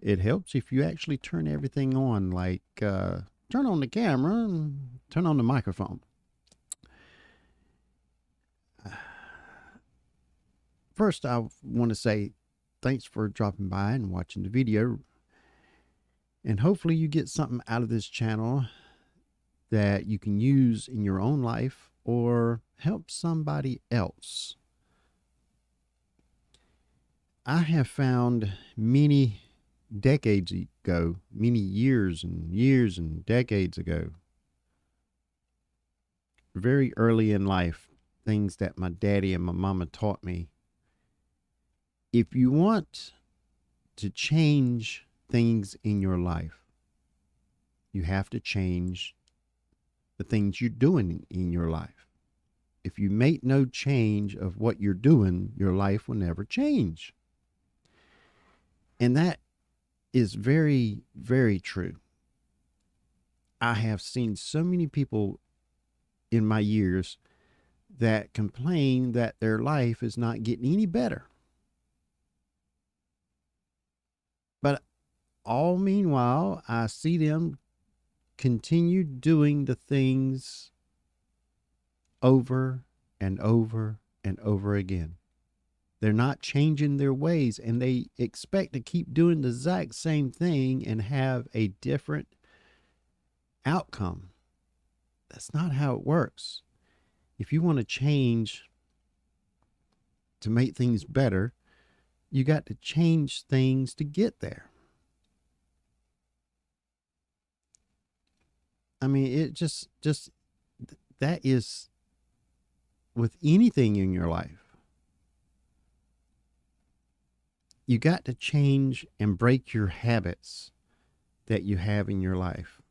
It helps if you actually turn everything on, like turn on the camera and turn on the microphone. First, I want to say thanks for dropping by and watching the video. And hopefully, you get something out of this channel that you can use in your own life or help somebody else. I have found many decades ago, many years and decades ago, very early in life, things that my daddy and my mama taught me. If you want to change things in your life, you have to change the things you're doing in your life. If you make no change of what you're doing, your life will never change. And that is very, very true. I have seen so many people in my years that complain that their life is not getting any better. But all meanwhile, I see them continue doing the things over and over and over again. They're not changing their ways, and they expect to keep doing the exact same thing and have a different outcome. That's not how it works. If you want to change to make things better, you got to change things to get there. I mean, it just that is with anything in your life. You got to change and break your habits that you have in your life.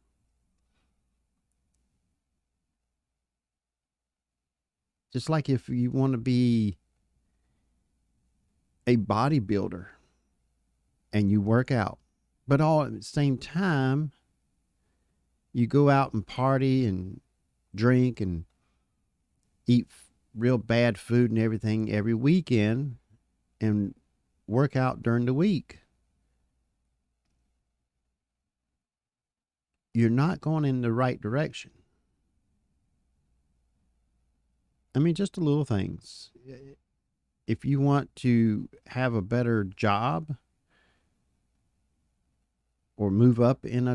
Just like if you want to be a bodybuilder and you work out, but all at the same time, you go out and party and drink and eat real bad food and everything every weekend and work out during the week. You're not going in the right direction. I mean, just the little things. If you want to have a better job or move up in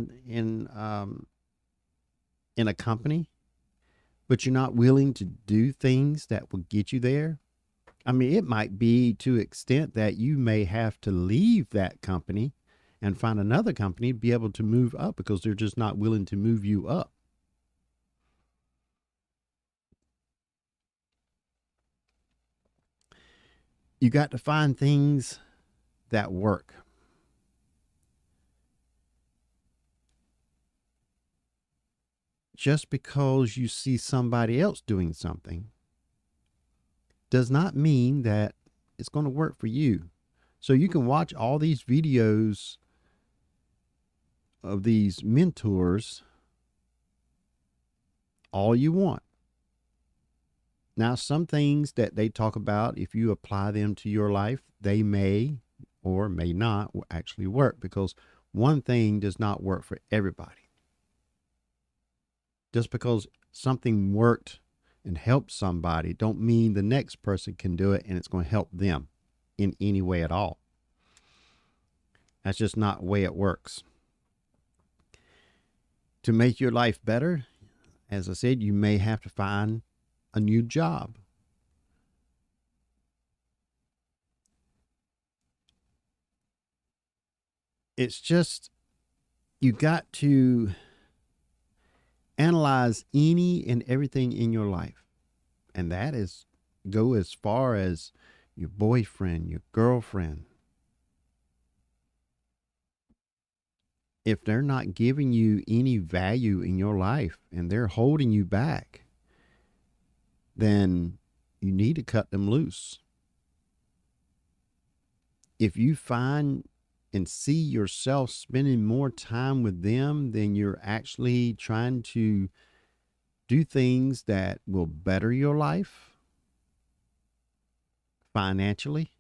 a company, but you're not willing to do things that will get you there. I mean, it might be to extent that you may have to leave that company and find another company to be able to move up because they're just not willing to move you up. You got to find things that work. Just because you see somebody else doing something does not mean that it's going to work for you. So you can watch all these videos of these mentors all you want. Now, some things that they talk about, if you apply them to your life, they may or may not actually work, because one thing does not work for everybody. Just because something worked and helped somebody don't mean the next person can do it and it's going to help them in any way at all. That's just not the way it works. To make your life better, as I said, you may have to find a new job. It's just, you got to analyze any and everything in your life. And that is, go as far as your boyfriend, your girlfriend. If they're not giving you any value in your life and they're holding you back, then you need to cut them loose. If you find and see yourself spending more time with them than you're actually trying to do things that will better your life financially,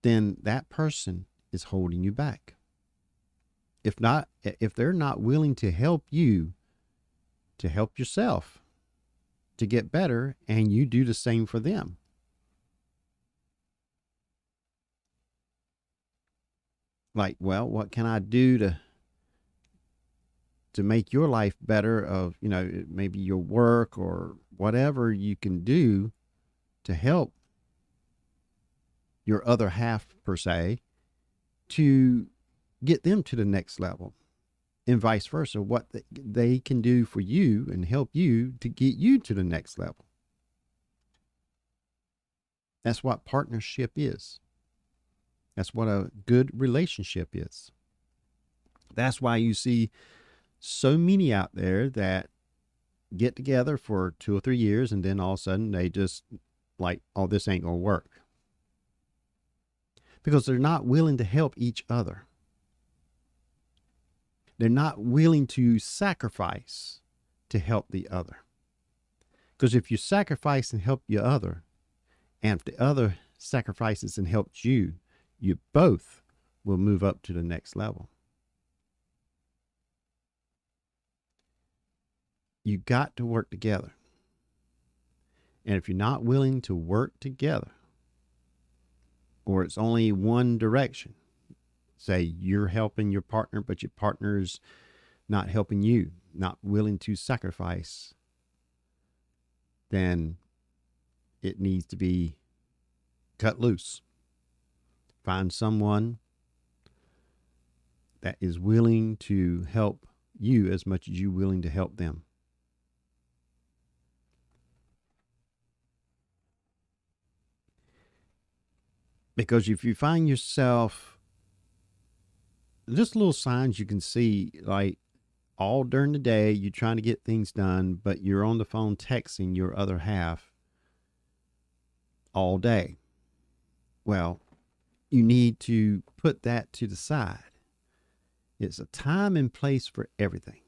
then that person is holding you back. If they're not willing to help you, to help yourself, to get better, and you do the same for them. Like, well, what can I do to make your life better? Of, maybe your work or whatever you can do to help your other half, per se, to get them to the next level, and vice versa. What they can do for you and help you to get you to the next level. That's what partnership is. That's what a good relationship is. That's why you see so many out there that get together for 2 or 3 years, and then all of a sudden they just like, oh, this ain't gonna work. Because they're not willing to help each other. They're not willing to sacrifice to help the other. Because if you sacrifice and help your other, and if the other sacrifices and helps you, you both will move up to the next level. You got to work together. And if you're not willing to work together, or it's only one direction, say you're helping your partner, but your partner's not helping you, not willing to sacrifice, then it needs to be cut loose. Find someone that is willing to help you as much as you're willing to help them. Because if you find yourself, just little signs you can see, like all during the day, you're trying to get things done, but you're on the phone texting your other half all day. Well, you need to put that to the side. It's a time and place for everything.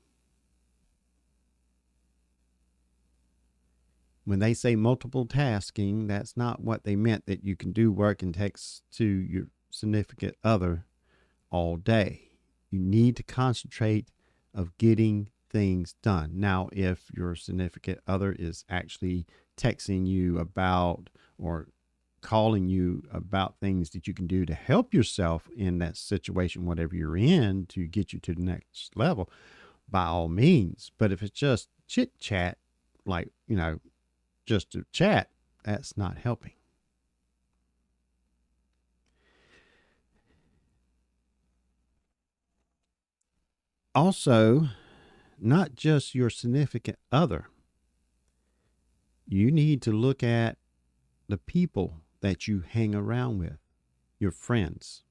When they say multiple tasking, that's not what they meant, that you can do work and text to your significant other all day. You need to concentrate of getting things done. Now, if your significant other is actually texting you about or calling you about things that you can do to help yourself in that situation, whatever you're in, to get you to the next level, by all means. But if it's just chit chat, like, just to chat, that's not helping. Also, not just your significant other. You need to look at the people that you hang around with, your friends,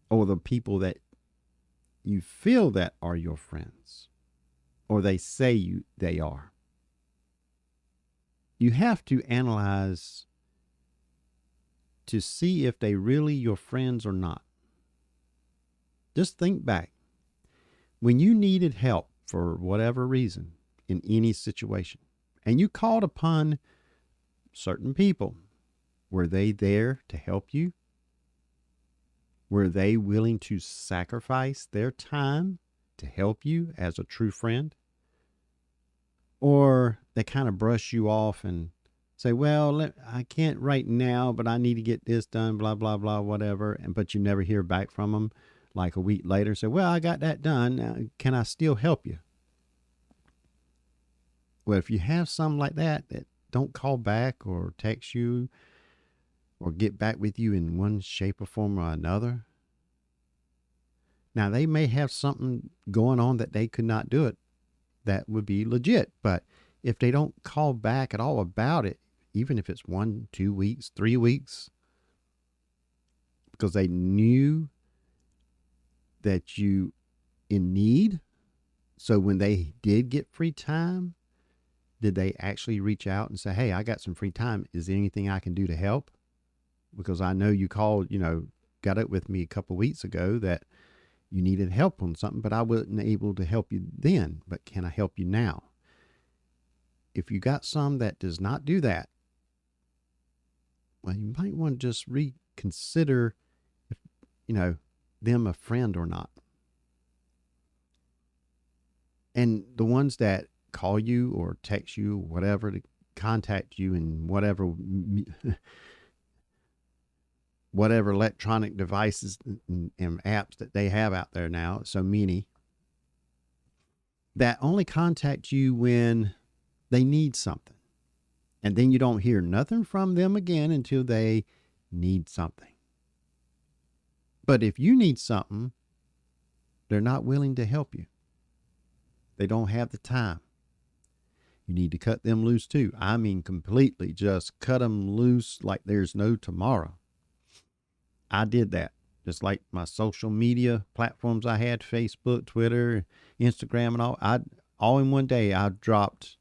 or the people that you feel that are your friends, or they say they are. You have to analyze to see if they really your friends or not. Just think back. When you needed help for whatever reason in any situation, and you called upon certain people, were they there to help you? Were they willing to sacrifice their time to help you as a true friend? Or they kind of brush you off and say, well, I can't right now, but I need to get this done, blah, blah, blah, whatever. But you never hear back from them. Like a week later, say, well, I got that done. Now, can I still help you? Well, if you have something like that don't call back or text you or get back with you in one shape or form or another, now they may have something going on that they could not do it. That would be legit. But if they don't call back at all about it, even if it's 1, 2 weeks, 3 weeks, because they knew that you in need, so when they did get free time, did they actually reach out and say, hey, I got some free time. Is there anything I can do to help? Because I know you called, got it with me a couple of weeks ago that you needed help on something, but I wasn't able to help you then. But can I help you now? If you got some that does not do that, well, you you might want to just reconsider if, them a friend or not. And the ones that call you or text you, or whatever, to contact you in whatever whatever electronic devices and apps that they have out there now, so many, that only contact you when they need something. And then you don't hear nothing from them again until they need something. But if you need something, they're not willing to help you. They don't have the time. You need to cut them loose too. I mean, completely just cut them loose like there's no tomorrow. I did that. Just like my social media platforms I had, Facebook, Twitter, Instagram, and all in one day, I dropped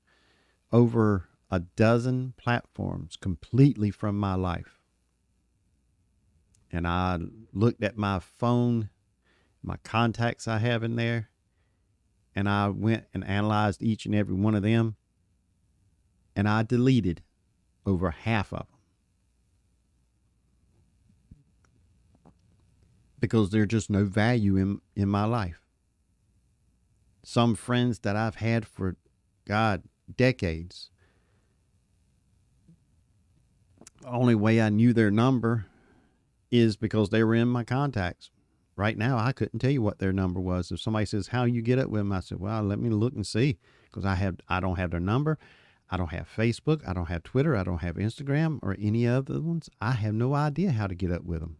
over a dozen platforms completely from my life. And I looked at my phone, my contacts I have in there, and I went and analyzed each and every one of them, and I deleted over half of them. Because there's just no value in my life. Some friends that I've had for, decades, the only way I knew their number is because they were in my contacts. Right now, I couldn't tell you what their number was. If somebody says, how you get up with them, I said, well, let me look and see, because I don't have their number. I don't have Facebook. I don't have Twitter. I don't have Instagram or any other ones. I have no idea how to get up with them.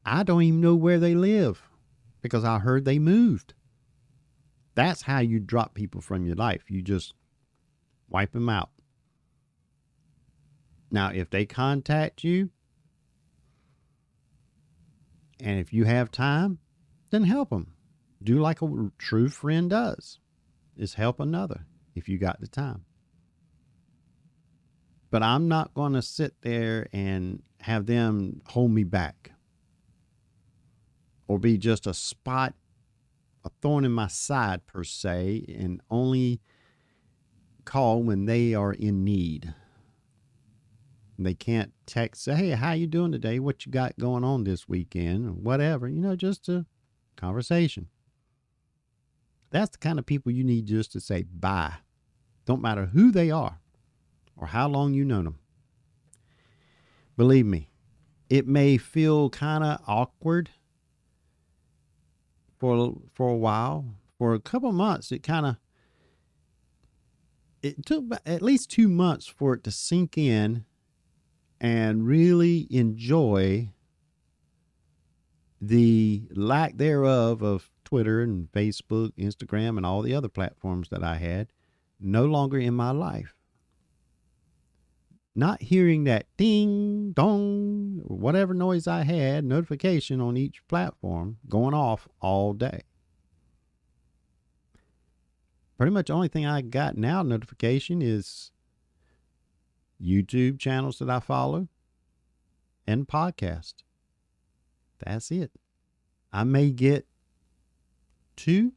I don't even know where they live because I heard they moved. That's how you drop people from your life. You just wipe them out. Now, if they contact you, and if you have time, then help them. Do like a true friend does, is help another if you got the time. But I'm not going to sit there and have them hold me back or be just a thorn in my side per se, and only call when they are in need. They can't text, say, hey, how you doing today? What you got going on this weekend? Or whatever, just a conversation. That's the kind of people you need just to say bye. Don't matter who they are or how long you know them. Believe me, it may feel kind of awkward for a while. For a couple of months, it took at least 2 months for it to sink in and really enjoy the lack thereof of Twitter and Facebook, Instagram, and all the other platforms that I had no longer in my life. Not hearing that ding, dong, or whatever noise I had, notification on each platform going off all day. Pretty much the only thing I got now notification is YouTube channels that I follow and podcast. That's it. I may get 2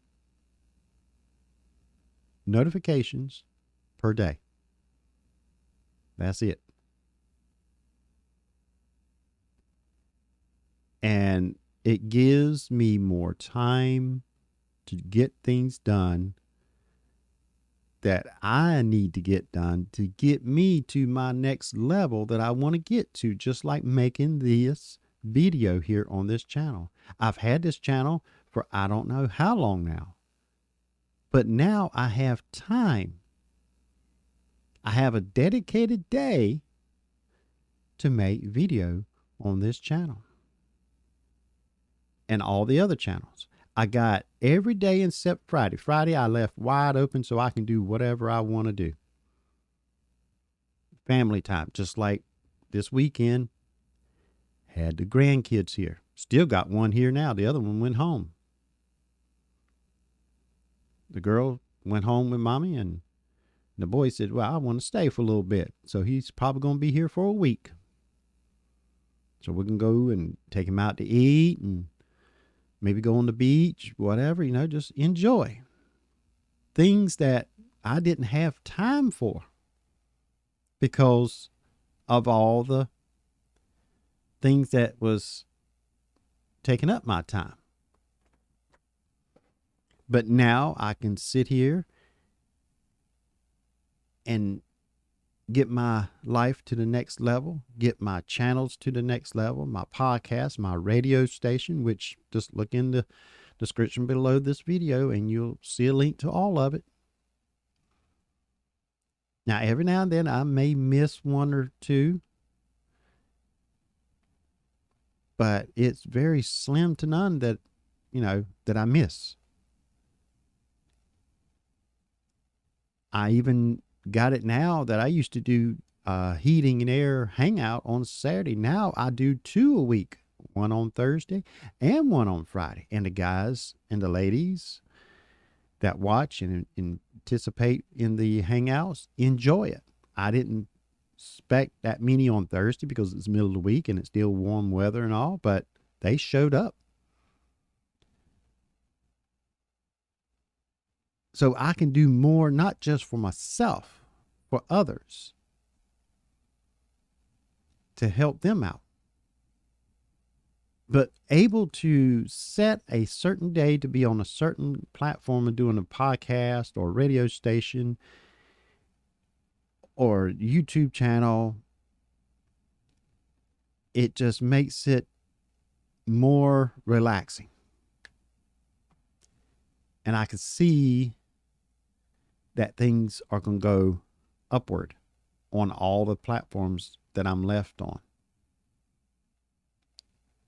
notifications per day. That's it. And it gives me more time to get things done that I need to get done to get me to my next level that I want to get to, just like making this video here on this channel. I've had this channel for I don't know how long now, but now I have time. I have a dedicated day to make video on this channel and all the other channels. I got every day except Friday. Friday I left wide open so I can do whatever I want to do. Family time, just like this weekend, had the grandkids here. Still got one here now. The other one went home. The girl went home with mommy, and the boy said, well, I want to stay for a little bit. So he's probably going to be here for a week. So we can go and take him out to eat and maybe go on the beach, whatever, just enjoy things that I didn't have time for because of all the things that was taking up my time. But now I can sit here and get my life to the next level, get my channels to the next level, my podcast, my radio station, which just look in the description below this video and you'll see a link to all of it. Now, every now and then I may miss one or two, but it's very slim to none that, that I miss. I even got it now that I used to do heating and air hangout on Saturday. Now I do 2 a week, one on Thursday and one on Friday. And the guys and the ladies that watch and anticipate in the hangouts enjoy it. I didn't expect that many on Thursday because it's the middle of the week and it's still warm weather and all, but they showed up. So I can do more, not just for myself, for others, to help them out. But able to set a certain day to be on a certain platform and doing a podcast or radio station or YouTube channel, it just makes it more relaxing. And I can see that things are going to go upward on all the platforms that I'm left on.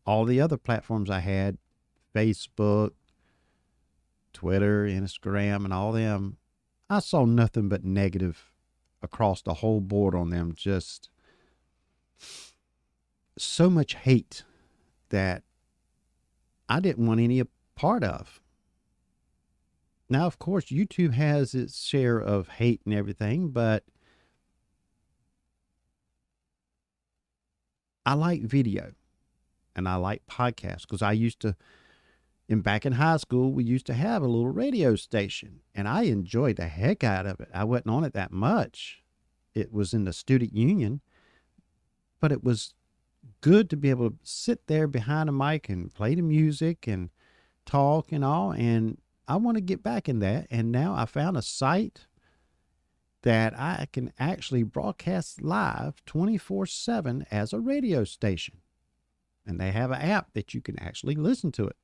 All the other platforms I had, Facebook, Twitter, Instagram, and all them, I saw nothing but negative across the whole board on them. Just so much hate that I didn't want any part of. Now, of course, YouTube has its share of hate and everything, but I like video and I like podcasts because I used to, back in high school, we used to have a little radio station and I enjoyed the heck out of it. I wasn't on it that much. It was in the student union, but it was good to be able to sit there behind a mic and play the music and talk and all. And I want to get back in that. And now I found a site that I can actually broadcast live 24/7 as a radio station. And they have an app that you can actually listen to it.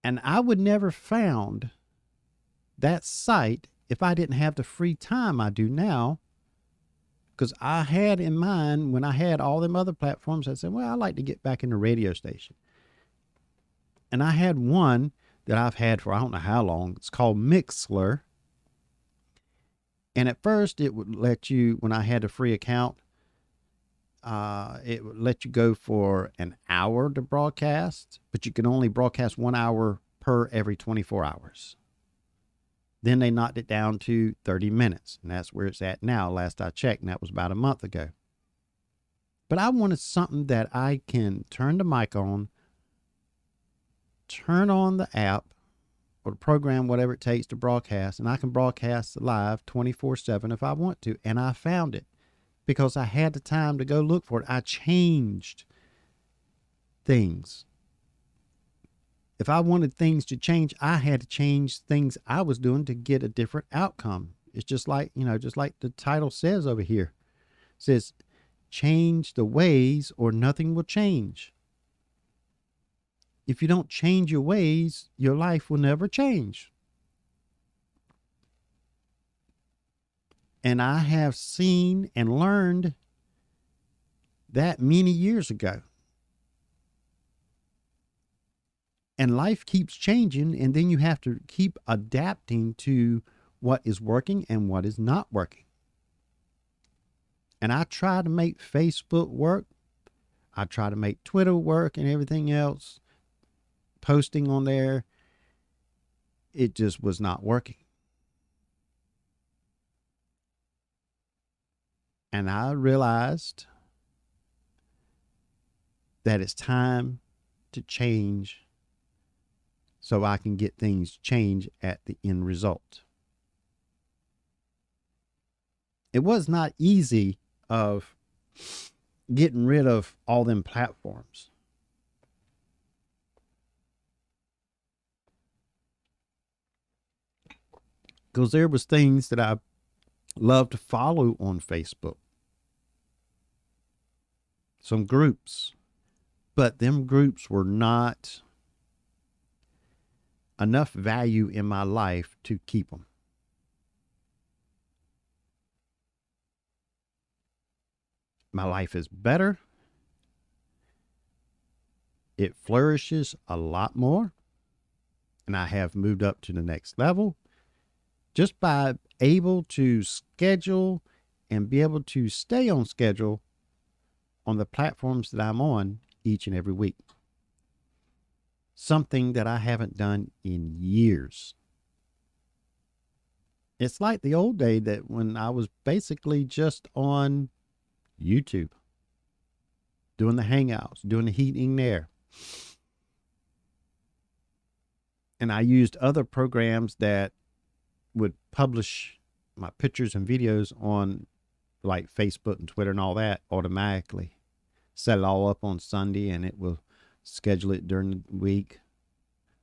And I would never found that site if I didn't have the free time I do now. Because I had in mind, when I had all them other platforms, I said, well, I like to get back in the radio station. And I had one that I've had for I don't know how long. It's called Mixler. And at first it would let you, when I had a free account, it would let you go for an hour to broadcast, but you can only broadcast 1 hour per every 24 hours. Then they knocked it down to 30 minutes, and that's where it's at now, last I checked, and that was about a month ago. But I wanted something that I can turn the mic on, turn on the app or the program, whatever it takes to broadcast, and I can broadcast live 24/7 if I want to. And I found it because I had the time to go look for it. I changed things. If I wanted things to change, I had to change things I was doing to get a different outcome. It's just like, just like the title says over here. It says, change the ways or nothing will change. If you don't change your ways, your life will never change. And I have seen and learned that many years ago. And life keeps changing, and then you have to keep adapting to what is working and what is not working. And I try to make Facebook work. I try to make Twitter work and everything else. Posting on there, it just was not working. And I realized that it's time to change so I can get things change at the end result. it was not easy of getting rid of all them platforms. Because there was things that I loved to follow on Facebook. Some groups. But them groups were not enough value in my life to keep them. My life is better. It flourishes a lot more. And I have moved up to the next level just by able to schedule and be able to stay on schedule on the platforms that I'm on each and every week. Something that I haven't done in years. It's like the old day that when I was basically just on YouTube, doing the hangouts, doing the heating there. And I used other programs that would publish my pictures and videos on like Facebook and Twitter and all that automatically. Set it all up on Sunday and it will schedule it during the week.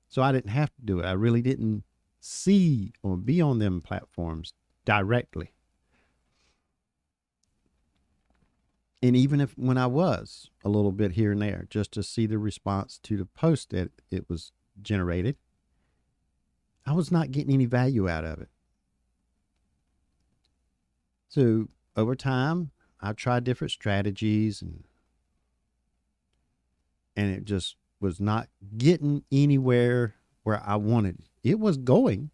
So I didn't have to do it. I really didn't see or be on them platforms directly. And even if when I was a little bit here and there, just to see the response to the post that it was generated, I was not getting any value out of it. So over time, I tried different strategies and it just was not getting anywhere where I wanted it. It was going.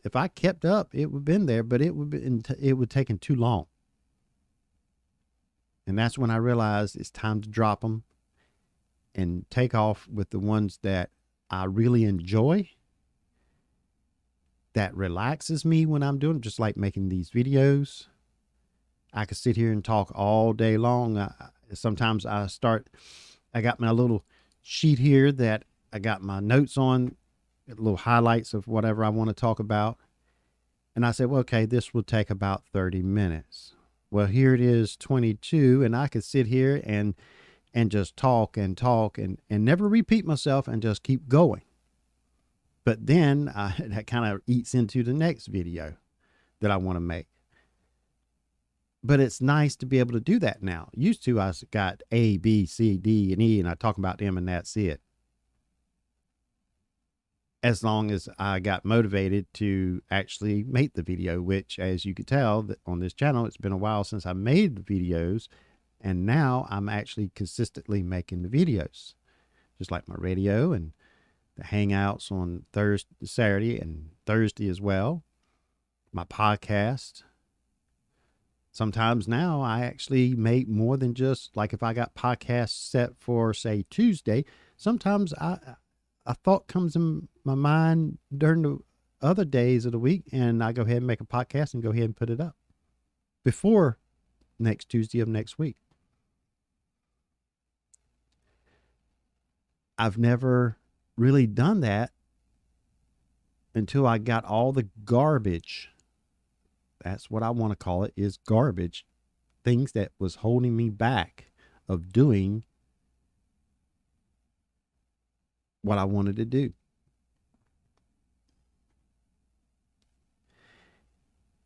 If I kept up, it would have been there, but it would taken too long. And that's when I realized it's time to drop them and take off with the ones that I really enjoy, that relaxes me when I'm doing, just like making these videos. I could sit here and talk all day long. Sometimes I got my little sheet here that I got my notes on, little highlights of whatever I want to talk about. And I said, well, okay, this will take about 30 minutes. Well, here it is 22, and I could sit here and just talk and never repeat myself and just keep going. But then that kind of eats into the next video that I want to make. But it's nice to be able to do that now. Used to, I got A, B, C, D, and E, and I talk about them, and that's it. As long as I got motivated to actually make the video, which, as you could tell on this channel, it's been a while since I made the videos, and now I'm actually consistently making the videos, just like my radio and the hangouts on Saturday and Thursday as well, my podcast. Sometimes now I actually make more than just, like if I got podcasts set for, say, Tuesday, sometimes a thought comes in my mind during the other days of the week, and I go ahead and make a podcast and go ahead and put it up before next Tuesday of next week. I've never really done that until I got all the garbage. That's what I want to call it, is garbage. Things that was holding me back of doing what I wanted to do.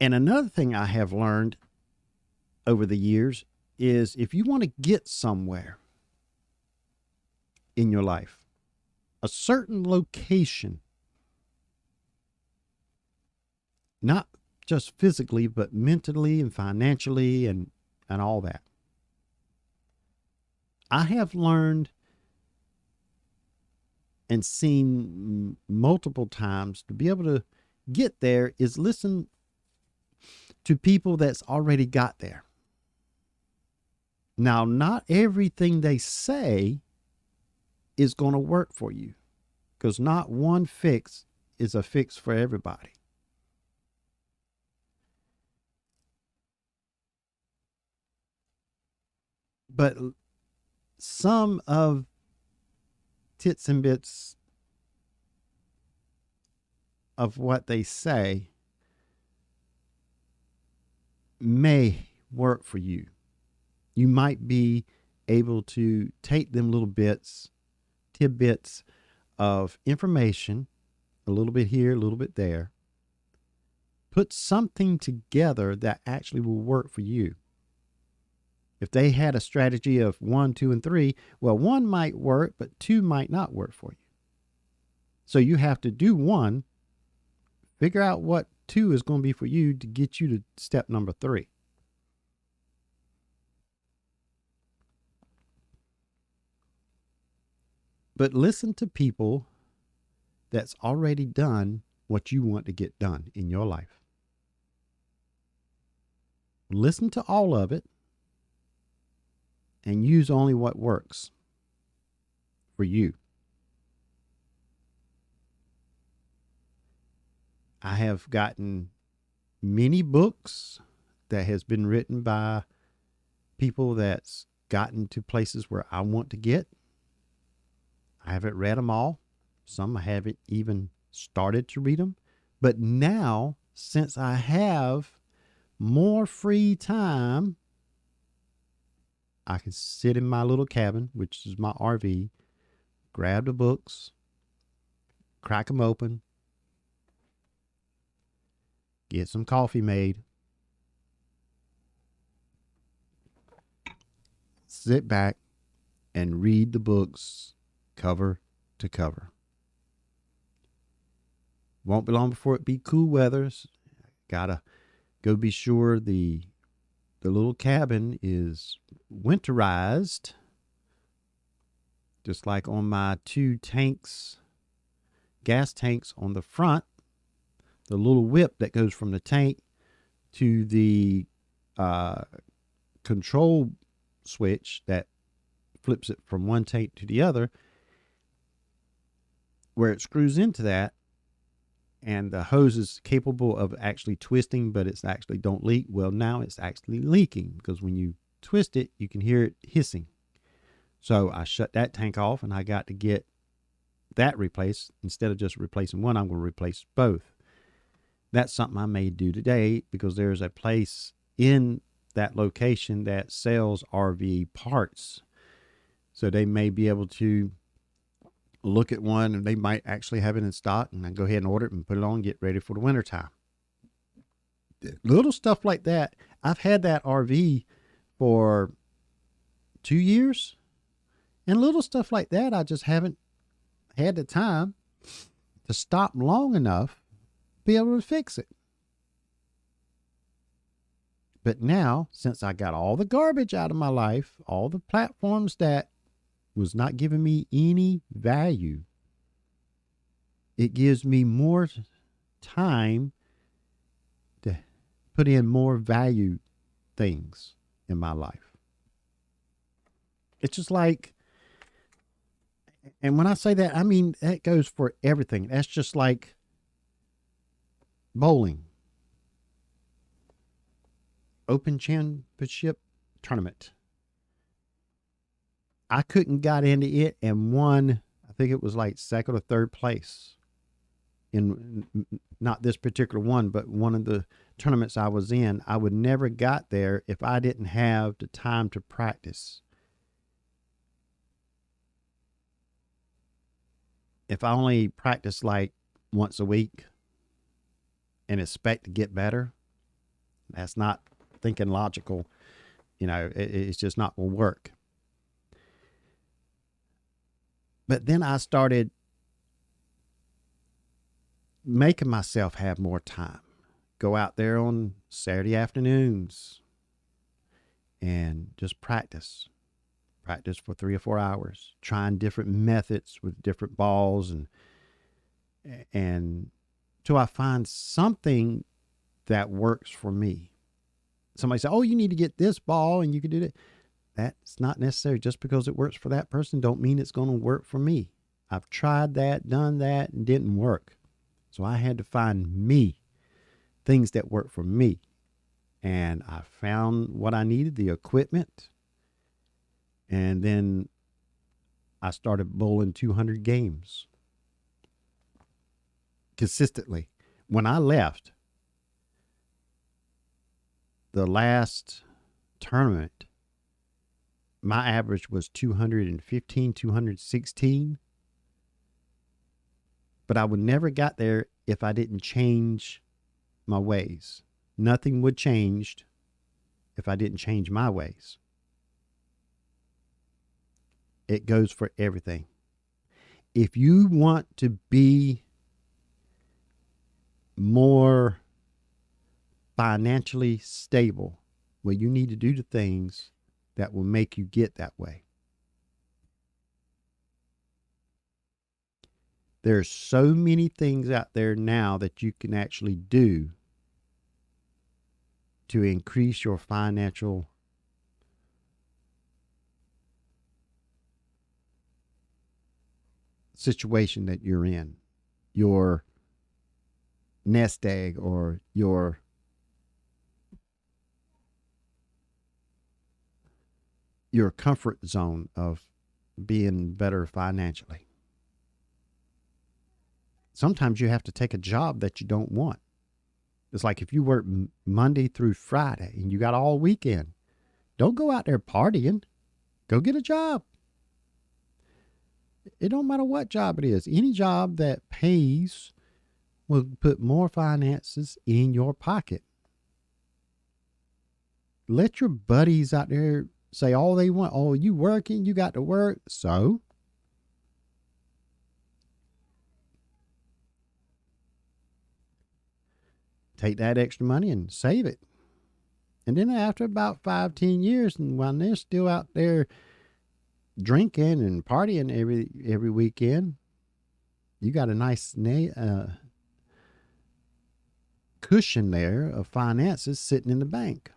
And another thing I have learned over the years is if you want to get somewhere in your life, a certain location, not just physically, but mentally and financially and all that. I have learned and seen multiple times to be able to get there is listen to people that's already got there. Now, not everything they say is going to work for you, because not one fix is a fix for everybody. But some of tits and bits of what they say may work for you. You might be able to take them little bits, tidbits of information, a little bit here, a little bit there, put something together that actually will work for you. If they had a strategy of 1, 2, and 3, well, 1 might work, but 2 might not work for you. So you have to do 1, figure out what 2 is going to be for you to get you to step number 3. But listen to people that's already done what you want to get done in your life. Listen to all of it and use only what works for you. I have gotten many books that has been written by people that's gotten to places where I want to get. I haven't read them all. Some I haven't even started to read them. But now, since I have more free time, I can sit in my little cabin, which is my RV, grab the books, crack them open, get some coffee made, sit back and read the books cover to cover. Won't be long before it be cool weathers. Gotta go be sure the little cabin is winterized, just like on my 2 tanks, gas tanks on the front. The little whip that goes from the tank to the control switch that flips it from one tank to the other, where it screws into that, and the hose is capable of actually twisting, but it's actually don't leak. Well, now it's actually leaking because when you twist it, you can hear it hissing. So I shut that tank off and I got to get that replaced. Instead of just replacing one, I'm going to replace both. That's something I may do today because there's a place in that location that sells RV parts. So they may be able to look at one and they might actually have it in stock, and I go ahead and order it and put it on and get ready for the winter time. Little stuff like that. I've had that RV for 2 years, and little stuff like that, I just haven't had the time to stop long enough to be able to fix it. But now, since I got all the garbage out of my life, all the platforms that was not giving me any value, it gives me more time to put in more value things in my life. It's just like, and when I say that, I mean that goes for everything. That's just like bowling, open championship tournament. I couldn't got into it and won, I think it was like second or third place in not this particular one, but one of the tournaments I was in. I would never got there if I didn't have the time to practice. If I only practice like once a week and expect to get better, that's not thinking logical. You know, it's just not going to work. But then I started making myself have more time. Go out there on Saturday afternoons and just practice. Practice for 3 or 4 hours, trying different methods with different balls and till I find something that works for me. Somebody say, "Oh, you need to get this ball and you can do that." That's not necessary. Just because it works for that person don't mean it's going to work for me. I've tried that, done that, and didn't work. So I had to find me, things that work for me. And I found what I needed, the equipment. And then I started bowling 200 games consistently. When I left, the last tournament, my average was 215, 216. But I would never got there if I didn't change my ways. Nothing would change if I didn't change my ways. It goes for everything. If you want to be more financially stable, well, you need to do the things that will make you get that way. There's so many things out there now that you can actually do to increase your financial situation that you're in, your nest egg, or your comfort zone of being better financially. Sometimes you have to take a job that you don't want. It's like if you work Monday through Friday and you got all weekend, don't go out there partying. Go get a job. It don't matter what job it is. Any job that pays will put more finances in your pocket. Let your buddies out there say all they want. Oh, you working? You got to work. So take that extra money and save it. And then after about 5-10 years, and when they're still out there drinking and partying every weekend, you got a nice cushion there of finances sitting in the bank.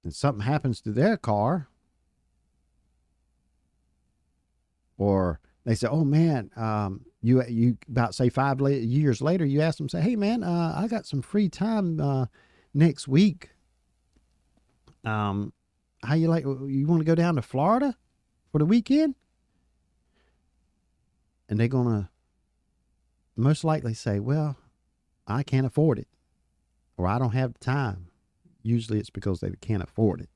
And something happens to their car, or they say, "Oh man, you about say 5 years later, you ask them, say, hey man, I got some free time next week. How you want to go down to Florida for the weekend?" And they're gonna most likely say, "Well, I can't afford it," or "I don't have the time." Usually it's because they can't afford it,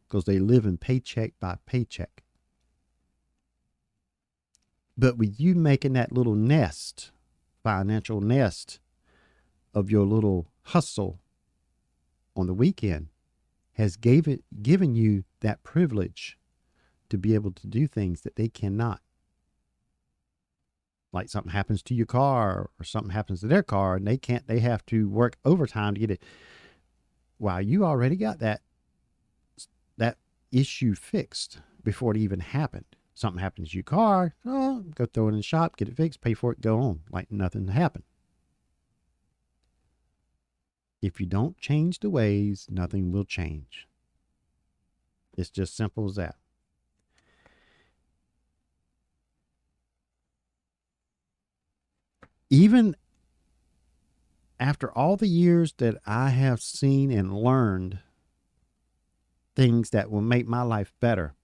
because they live in paycheck by paycheck. But with you making that little nest, financial nest of your little hustle on the weekend, has given you that privilege to be able to do things that they cannot. Like something happens to your car, or something happens to their car, and they have to work overtime to get it. Wow, you already got that issue fixed before it even happened. Something happens to your car, go throw it in the shop, get it fixed, pay for it, go on, like nothing happened. If you don't change the ways, nothing will change. It's just simple as that. Even after all the years that I have seen and learned things that will make my life better,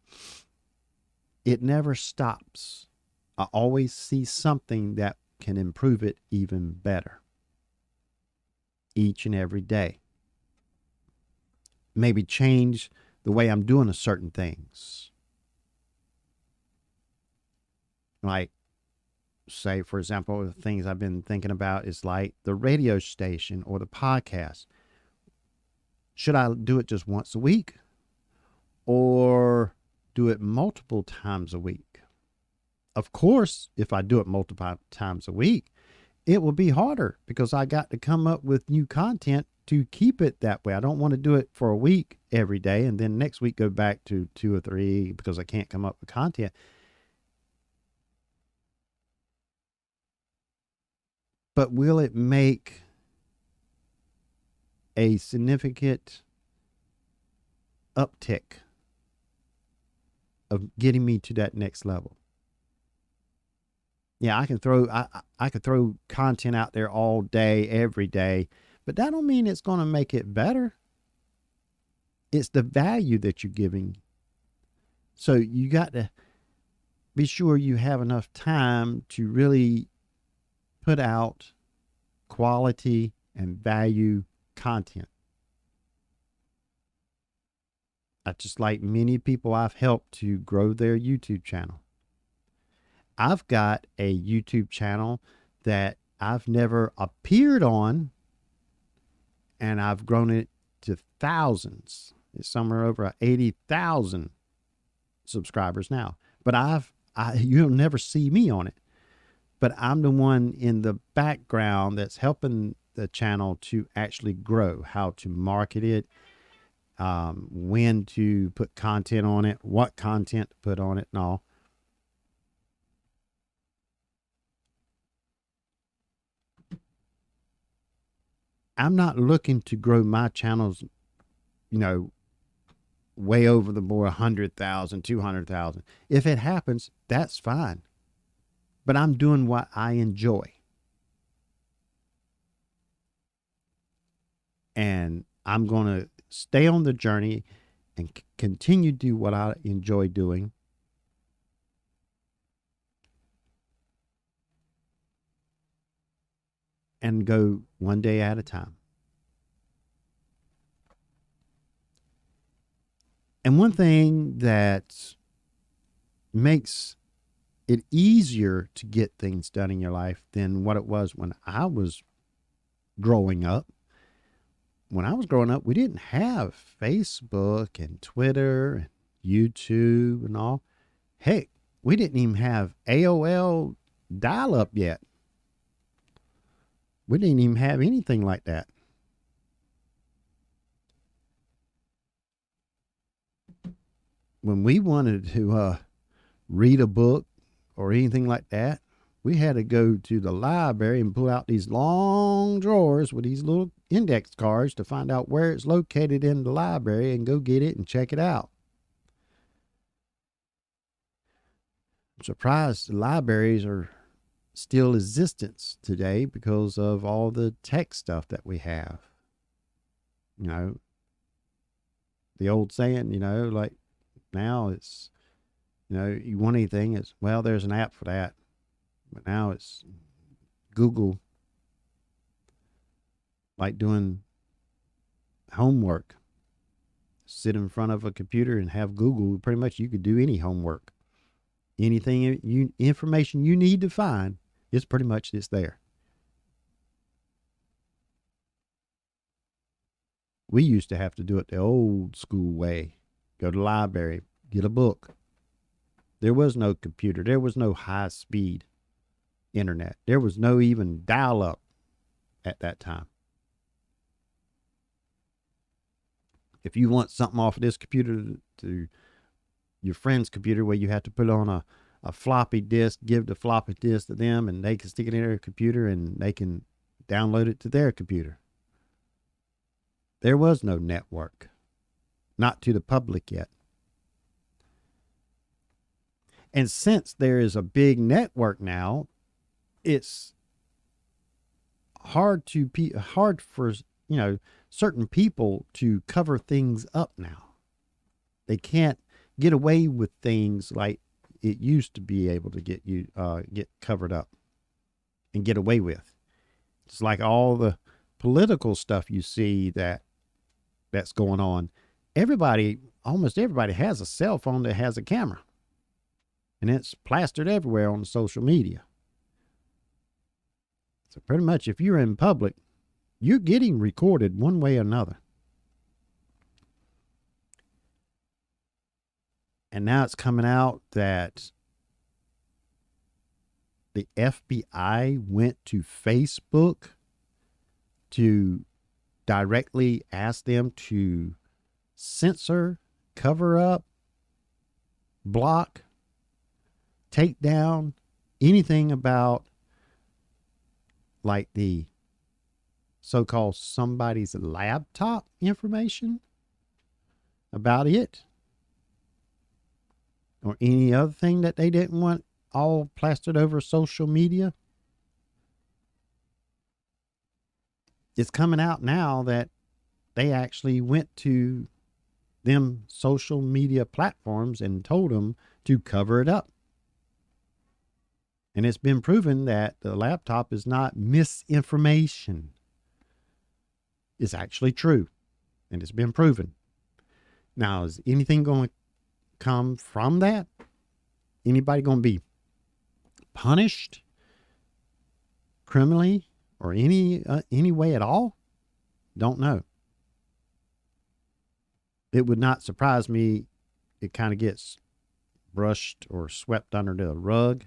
it never stops. I always see something that can improve it even better each and every day. Maybe change the way I'm doing a certain things. Like, say, for example, the things I've been thinking about is like the radio station or the podcast. Should I do it just once a week, or do it multiple times a week? Of course, if I do it multiple times a week, it will be harder because I got to come up with new content to keep it that way. I don't want to do it for a week every day and then next week go back to 2 or 3 because I can't come up with content. But will it make a significant uptick of getting me to that next level? Yeah, I could throw content out there all day, every day, but that don't mean it's going to make it better. It's the value that you're giving. So you got to be sure you have enough time to really put out quality and value content. I just like many people I've helped to grow their YouTube channel. I've got a YouTube channel that I've never appeared on, and I've grown it to thousands. It's somewhere over 80,000 subscribers now. But you'll never see me on it. But I'm the one in the background that's helping the channel to actually grow, how to market it, when to put content on it, what content to put on it, and all. I'm not looking to grow my channels, way over the board, 100,000, 200,000. If it happens, that's fine. But I'm doing what I enjoy. And I'm going to stay on the journey and continue to do what I enjoy doing. And go one day at a time. And one thing that makes it easier to get things done in your life than what it was when I was growing up. When I was growing up, we didn't have Facebook and Twitter and YouTube and all. Heck, we didn't even have AOL dial-up yet. We didn't even have anything like that. When we wanted to read a book or anything like that, we had to go to the library and pull out these long drawers with these little index cards to find out where it's located in the library and go get it and check it out. I'm surprised the libraries are still existence today because of all the tech stuff that we have. The old saying, like now it's, you want anything, it's, well, there's an app for that. But now it's Google, like doing homework. Sit in front of a computer and have Google. Pretty much you could do any homework. Anything, information you need to find, it's pretty much it's there. We used to have to do it the old school way. Go to the library, get a book. There was no computer. There was no high speed internet. There was no even dial-up at that time. If you want something off of this computer to your friend's computer, where you have to put on a floppy disk, give the floppy disk to them, and they can stick it in their computer and they can download it to their computer. There was no network, not to the public yet. And since there is a big network now, it's hard for certain people to cover things up now. They can't get away with things like it used to be able to get covered up and get away with. It's like all the political stuff you see that's going on. Almost everybody has a cell phone that has a camera, and it's plastered everywhere on social media. So pretty much if you're in public, you're getting recorded one way or another. And now it's coming out that the FBI went to Facebook to directly ask them to censor, cover up, block, take down anything about like the so-called somebody's laptop information about it, or any other thing that they didn't want all plastered over social media. It's coming out now that they actually went to them social media platforms and told them to cover it up. And it's been proven that the laptop is not misinformation. It's actually true, and it's been proven. Now, is anything going to come from that? Anybody going to be punished criminally or any way at all? Don't know. It would not surprise me. It kind of gets brushed or swept under the rug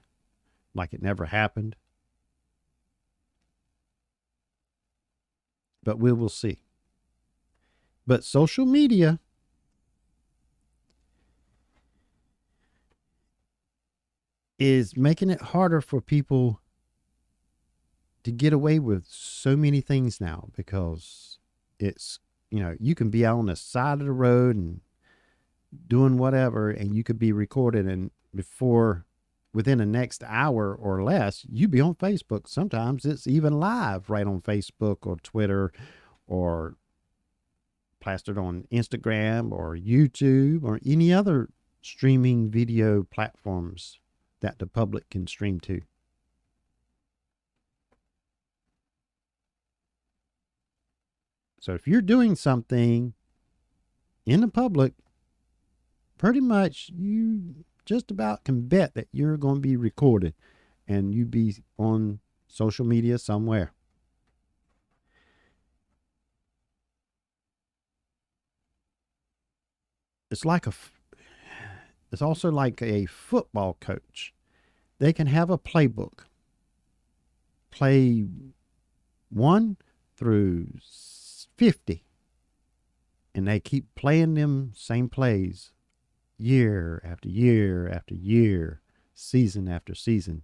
like it never happened. But we will see. But social media is making it harder for people to get away with so many things now, because it's, you can be out on the side of the road and doing whatever, and you could be recorded, and within the next hour or less, you be on Facebook. Sometimes it's even live right on Facebook or Twitter, or plastered on Instagram or YouTube or any other streaming video platforms that the public can stream to. So if you're doing something in the public, pretty much you just about can bet that you're going to be recorded and you be on social media somewhere. It's also like a football coach. They can have a playbook, play 1 through 50, and they keep playing them same plays year after year after year, season after season,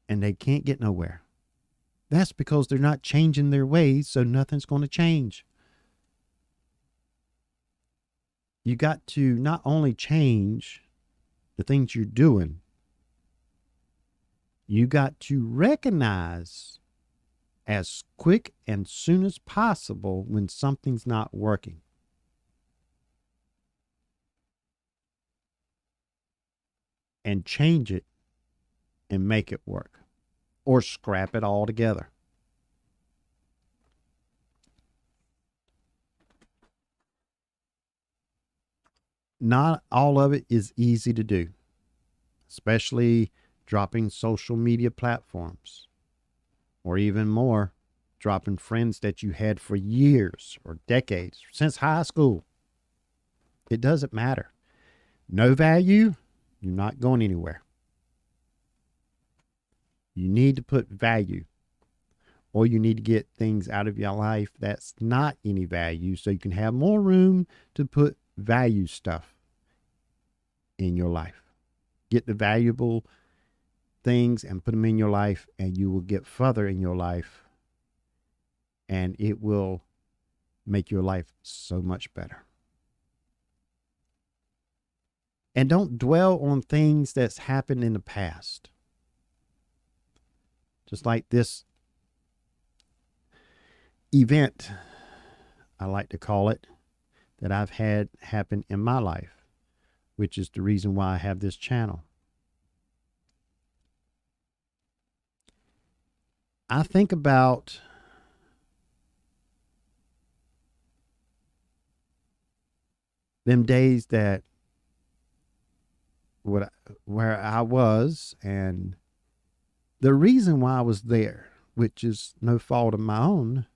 and they can't get nowhere. That's because they're not changing their ways, so nothing's going to change. You got to not only change the things you're doing, you got to recognize as quick and soon as possible when something's not working. And change it and make it work, or scrap it all together. Not all of it is easy to do, especially dropping social media platforms, or even more, dropping friends that you had for years or decades, since high school. It doesn't matter. No value, you're not going anywhere. You need to put value, or you need to get things out of your life that's not any value, so you can have more room to put value stuff in your life. Get the valuable things and put them in your life, and you will get further in your life, and it will make your life so much better. And don't dwell on things that's happened in the past. Just like this event, I like to call it, that I've had happen in my life, which is the reason why I have this channel. I think about them days that where I was, and the reason why I was there, which is no fault of my own,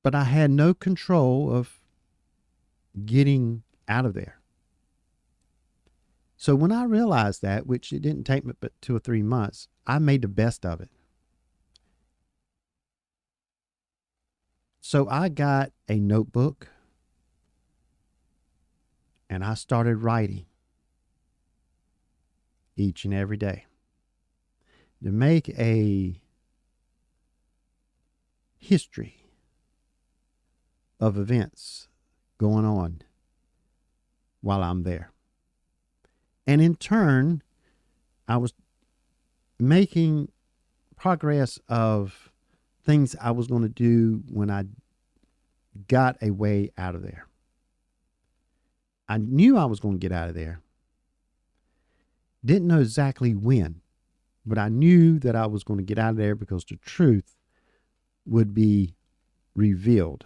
but I had no control of getting out of there. So when I realized that, which it didn't take me but 2 or 3 months, I made the best of it. So I got a notebook and I started writing each and every day to make a history of events going on while I'm there. And in turn, I was making progress of things I was going to do when I got a way out of there. I knew I was going to get out of there. Didn't know exactly when, but I knew that I was going to get out of there because the truth would be revealed.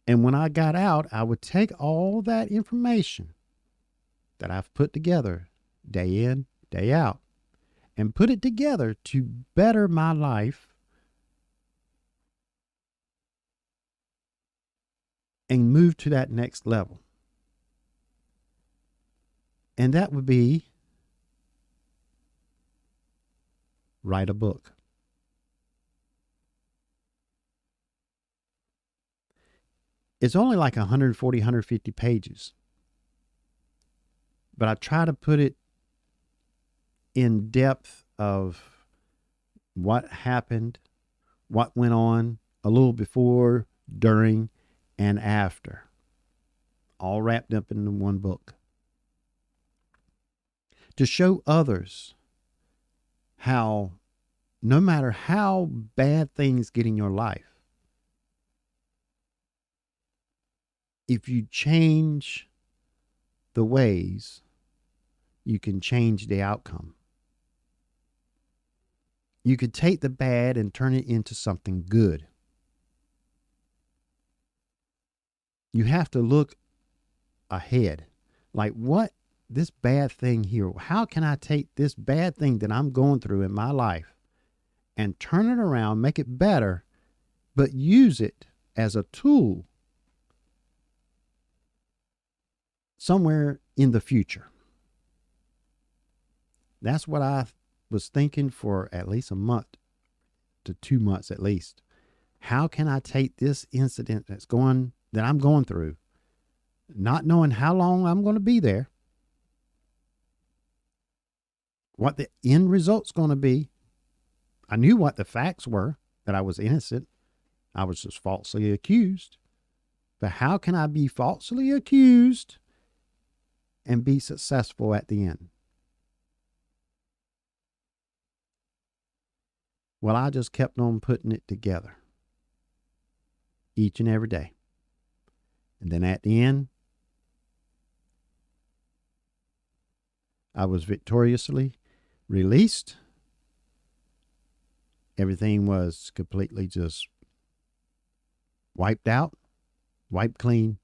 And when I got out, I would take all that information that I've put together day in, day out, and put it together to better my life and move to that next level. And that would be write a book. It's only like 140, 150 pages. But I try to put it in depth of what happened, what went on a little before, during, and after. All wrapped up in one book. To show others how, no matter how bad things get in your life, if you change the ways, you can change the outcome. You could take the bad and turn it into something good. You have to look ahead. Like, what, this bad thing here, how can I take this bad thing that I'm going through in my life and turn it around, make it better, but use it as a tool somewhere in the future? That's what I was thinking for at least a month to 2 months at least. How can I take this incident that I'm going through, not knowing how long I'm going to be there, what the end result's going to be? I knew what the facts were, that I was innocent. I was just falsely accused. But how can I be falsely accused and be successful at the end? Well, I just kept on putting it together each and every day. And then at the end, I was victoriously released. Everything was completely just wiped out, wiped clean.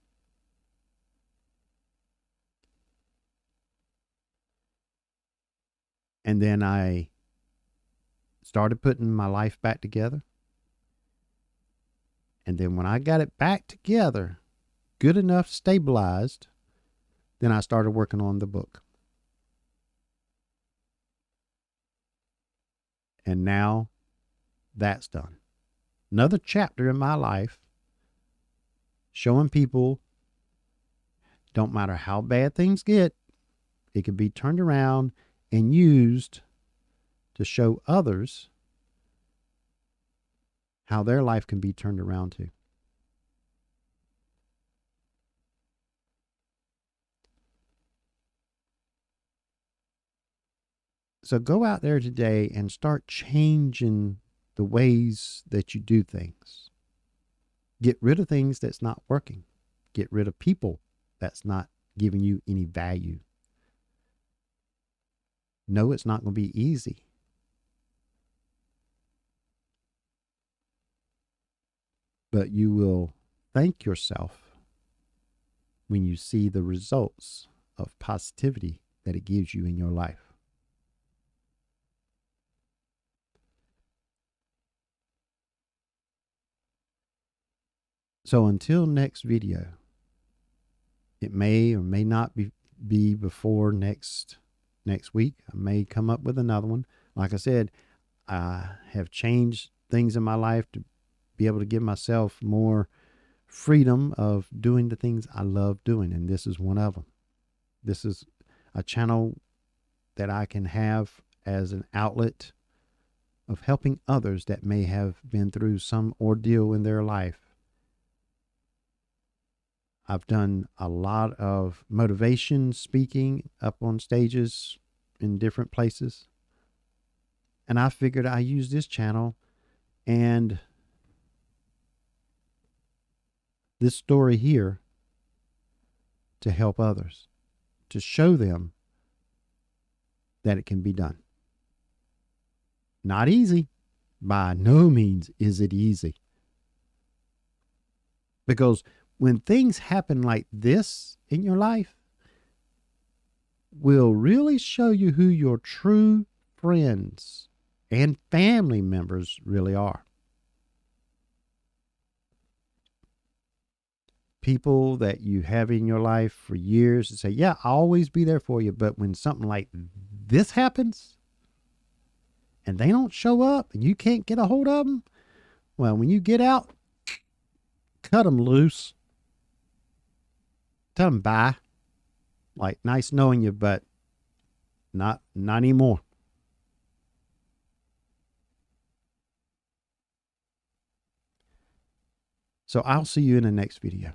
And then I started putting my life back together. And then when I got it back together, good enough, stabilized, then I started working on the book. And now that's done. Another chapter in my life, showing people, don't matter how bad things get, it can be turned around and used to show others how their life can be turned around too. So go out there today and start changing the ways that you do things. Get rid of things that's not working. Get rid of people that's not giving you any value. No, it's not going to be easy. But you will thank yourself when you see the results of positivity that it gives you in your life. So until next video, it may or may not be before next week. I may come up with another one. Like I said, I have changed things in my life to be able to give myself more freedom of doing the things I love doing, and this is one of them. This is a channel that I can have as an outlet of helping others that may have been through some ordeal in their life. I've done a lot of motivation speaking up on stages in different places. And I figured I use this channel and this story here to help others, to show them that it can be done. Not easy, By no means is it easy. Because when things happen like this in your life, will really show you who your true friends and family members really are. People that you have in your life for years and say, yeah, I'll always be there for you. But when something like this happens and they don't show up and you can't get a hold of them, well, when you get out, cut them loose. Tell them bye. Like, nice knowing you, but not anymore. So I'll see you in the next video.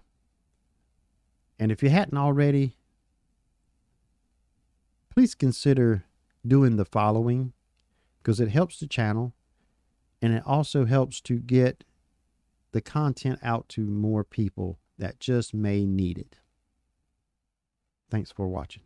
And if you hadn't already, please consider doing the following, because it helps the channel and it also helps to get the content out to more people that just may need it. Thanks for watching.